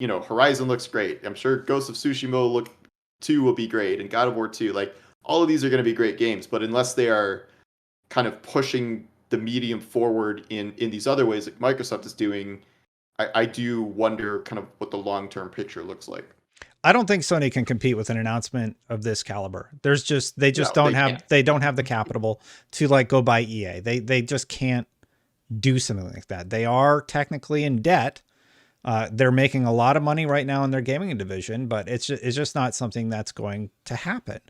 Horizon looks great. I'm sure Ghost of Tsushima 2 will be great, and God of War 2. Like, all of these are going to be great games, but unless they are kind of pushing the medium forward in these other ways like Microsoft is doing, I do wonder kind of what the long-term picture looks like. I don't think Sony can compete with an announcement of this caliber. They just No, don't they have can't. the capital to like go buy EA. They just can't do something like that. They are technically in debt. They're making a lot of money right now in their gaming division, but it's just not something that's going to happen.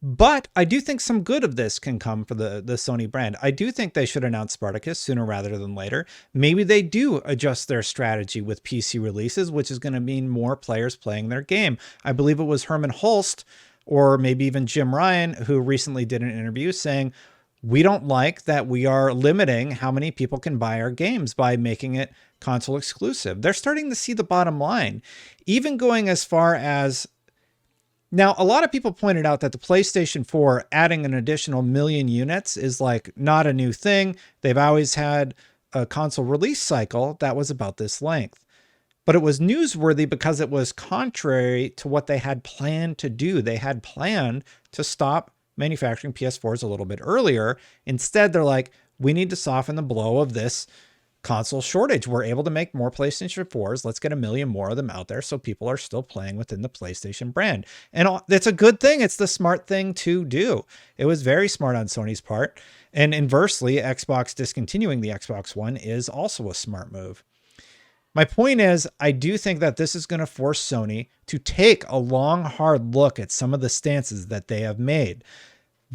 But I do think some good of this can come for the Sony brand. I do think they should announce Spartacus sooner rather than later. Maybe they do adjust their strategy with PC releases, which is going to mean more players playing their game. I believe it was Herman Hulst or maybe even Jim Ryan who recently did an interview saying, we don't like that we are limiting how many people can buy our games by making it console exclusive. They're starting to see the bottom line, even going as far as now, a lot of people pointed out that the PlayStation 4 adding an additional million units is like not a new thing. They've always had a console release cycle that was about this length. But it was newsworthy because it was contrary to what they had planned to do. They had planned to stop manufacturing PS4s a little bit earlier. Instead, they're like, we need to soften the blow of this console shortage. We're able to make more PlayStation 4s. Let's get a million more of them out there so people are still playing within the PlayStation brand. And it's a good thing. It's the smart thing to do. It was very smart on Sony's part. And inversely, Xbox discontinuing the Xbox One is also a smart move. My point is, I do think that this is going to force Sony to take a long, hard look at some of the stances that they have made.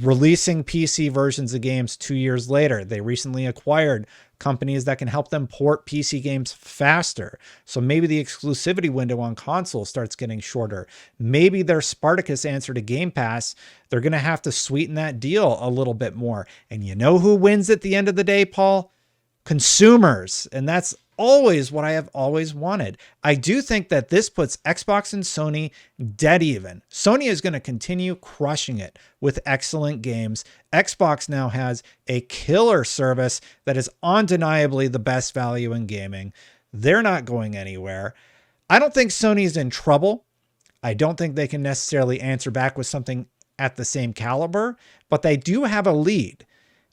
Releasing PC versions of games 2 years later. They recently acquired companies that can help them port PC games faster. So maybe the exclusivity window on console starts getting shorter. Maybe their Spartacus answer to Game Pass, they're going to have to sweeten that deal a little bit more. And you know who wins at the end of the day, Paul? Consumers. And that's always what I have always wanted. I do think that this puts Xbox and Sony dead even. Sony is going to continue crushing it with excellent games. Xbox now has a killer service that is undeniably the best value in gaming. They're not going anywhere. I don't think Sony's in trouble. I don't think they can necessarily answer back with something at the same caliber, but they do have a lead.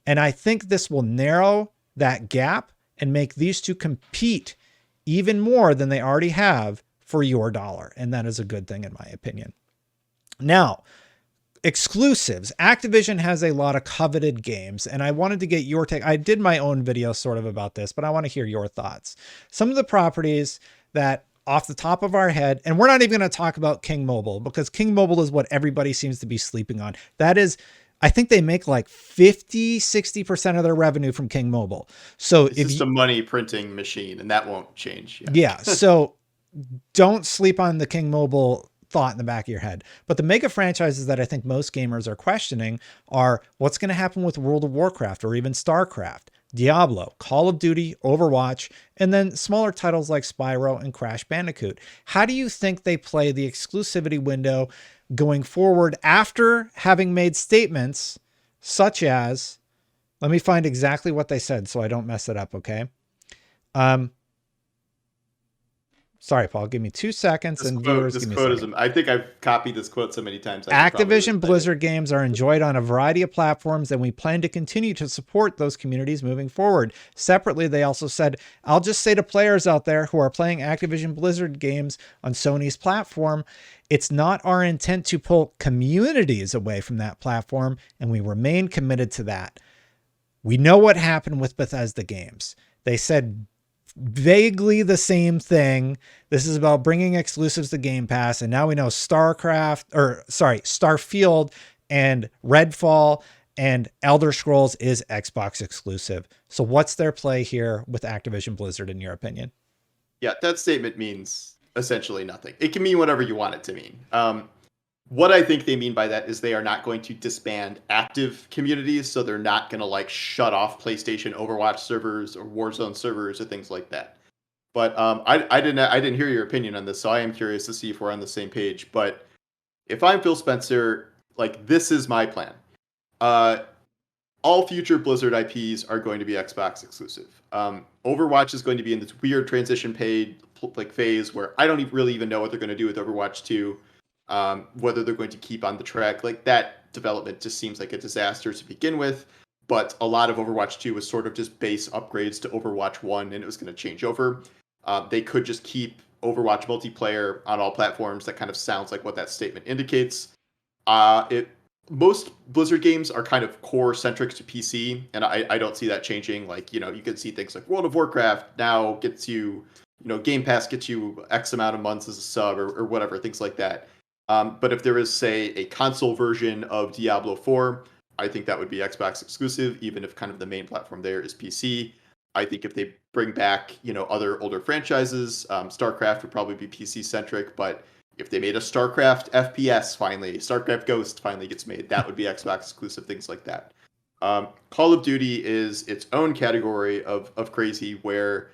And I think this will narrow that gap and make these two compete even more than they already have for your dollar. And that is a good thing in my opinion. Now, exclusives. Activision has a lot of coveted games, and I wanted to get your take. I did my own video sort of about this, but I want to hear your thoughts. Some of the properties that off the top of our head, and we're not even going to talk about King Mobile because King Mobile is what everybody seems to be sleeping on. That is, I think they make like 60% of their revenue from King Mobile. So it's just a money printing machine, and that won't change. Yeah. So don't sleep on the King Mobile thought in the back of your head. But the mega franchises that I think most gamers are questioning are what's going to happen with World of Warcraft or even StarCraft, Diablo, Call of Duty, Overwatch, and then smaller titles like Spyro and Crash Bandicoot. How do you think they play the exclusivity window going forward after having made statements such as, let me find exactly what they said so I don't mess it up, okay? Sorry, Paul, give me 2 seconds. This and quote, viewers, this give me quote a is, second. I think I've copied this quote so many times. Activision Blizzard games are enjoyed on a variety of platforms, and we plan to continue to support those communities moving forward. Separately, they also said, I'll just say to players out there who are playing Activision Blizzard games on Sony's platform, it's not our intent to pull communities away from that platform, and we remain committed to that. We know what happened with Bethesda games. They said vaguely the same thing. This is about bringing exclusives to Game Pass. And now we know Starfield and Redfall and Elder Scrolls is Xbox exclusive. So what's their play here with Activision Blizzard, in your opinion? Yeah, that statement means essentially nothing. It can mean whatever you want it to mean. What I think they mean by that is they are not going to disband active communities, so they're not going to like shut off PlayStation Overwatch servers or Warzone servers or things like that. But I didn't hear your opinion on this, so I am curious to see if we're on the same page. But if I'm Phil Spencer, like this is my plan. all future Blizzard IPs are going to be Xbox exclusive. Overwatch is going to be in this weird transition phase where I don't really even know what they're going to do with Overwatch 2. Whether they're going to keep on the track. Like, that development just seems like a disaster to begin with. But a lot of Overwatch 2 was sort of just base upgrades to Overwatch 1, and it was going to change over. They could just keep Overwatch multiplayer on all platforms. That kind of sounds like what that statement indicates. Most Blizzard games are kind of core centric to PC, and I don't see that changing. Like, you can see things like World of Warcraft now gets you, Game Pass gets you X amount of months as a sub or whatever, things like that. But if there is, say, a console version of Diablo 4, I think that would be Xbox exclusive, even if kind of the main platform there is PC. I think if they bring back, other older franchises, StarCraft would probably be PC centric, but if they made a StarCraft FPS finally, StarCraft Ghost finally gets made, that would be Xbox exclusive, things like that. Call of Duty is its own category of crazy, where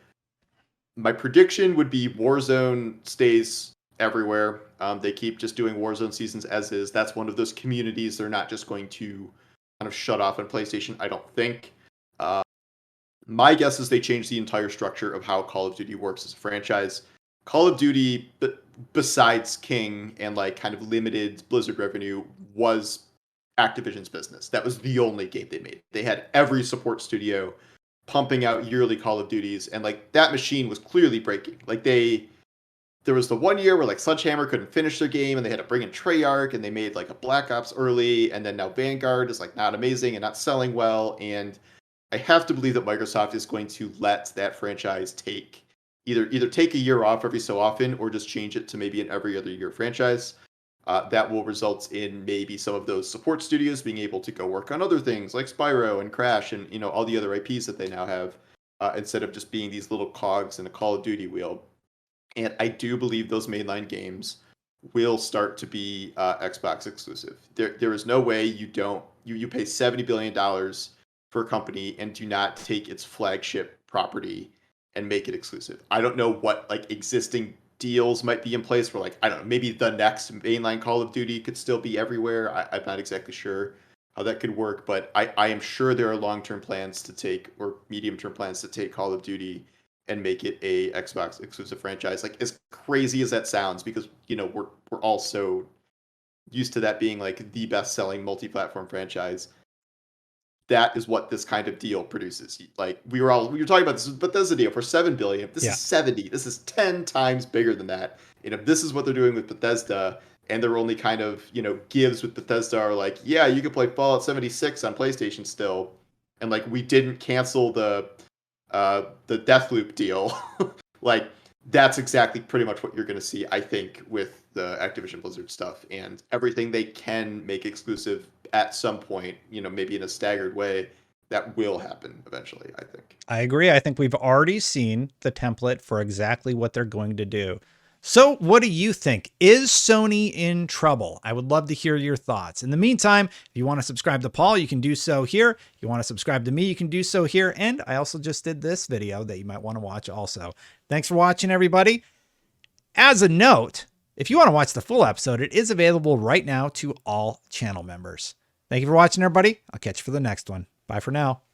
my prediction would be Warzone stays everywhere. They keep just doing Warzone seasons as is. That's one of those communities they're not just going to kind of shut off on PlayStation, I don't think. My guess is they change the entire structure of how Call of Duty works as a franchise. Call of Duty, besides King and like kind of limited Blizzard revenue, was Activision's business. That was the only game they made. They had every support studio pumping out yearly Call of Duties, and like that machine was clearly breaking. Like there was the one year where like Sledgehammer couldn't finish their game, and they had to bring in Treyarch, and they made like a Black Ops early, and then now Vanguard is like not amazing and not selling well. And I have to believe that Microsoft is going to let that franchise take either take a year off every so often, or just change it to maybe an every other year franchise. That will result in maybe some of those support studios being able to go work on other things like Spyro and Crash and all the other IPs that they now have, instead of just being these little cogs in a Call of Duty wheel. And I do believe those mainline games will start to be Xbox exclusive. There is no way you pay $70 billion for a company and do not take its flagship property and make it exclusive. I don't know what like existing deals might be in place for, like, I don't know, maybe the next mainline Call of Duty could still be everywhere. I'm not exactly sure how that could work, but I am sure there are long-term plans to take, or medium-term plans to take, Call of Duty and make it a Xbox exclusive franchise. Like, as crazy as that sounds, because we're all so used to that being like the best-selling multi-platform franchise. That is what this kind of deal produces. Like, we were talking about this Bethesda deal for $7 billion. This is 70. This is 10 times bigger than that. This is what they're doing with Bethesda, and their only kind of gives with Bethesda are like, yeah, you can play Fallout 76 on PlayStation still, and like we didn't cancel the Deathloop deal. Like, that's exactly pretty much what you're going to see, I think, with the Activision Blizzard stuff, and everything they can make exclusive at some point, maybe in a staggered way, that will happen eventually, I think. I agree. I think we've already seen the template for exactly what they're going to do. So what do you think? Is Sony in trouble? I would love to hear your thoughts. In the meantime, if you want to subscribe to Paul, you can do so here. If you want to subscribe to me, you can do so here. And I also just did this video that you might want to watch also. Thanks for watching, everybody. As a note, if you want to watch the full episode, it is available right now to all channel members. Thank you for watching, everybody. I'll catch you for the next one. Bye for now.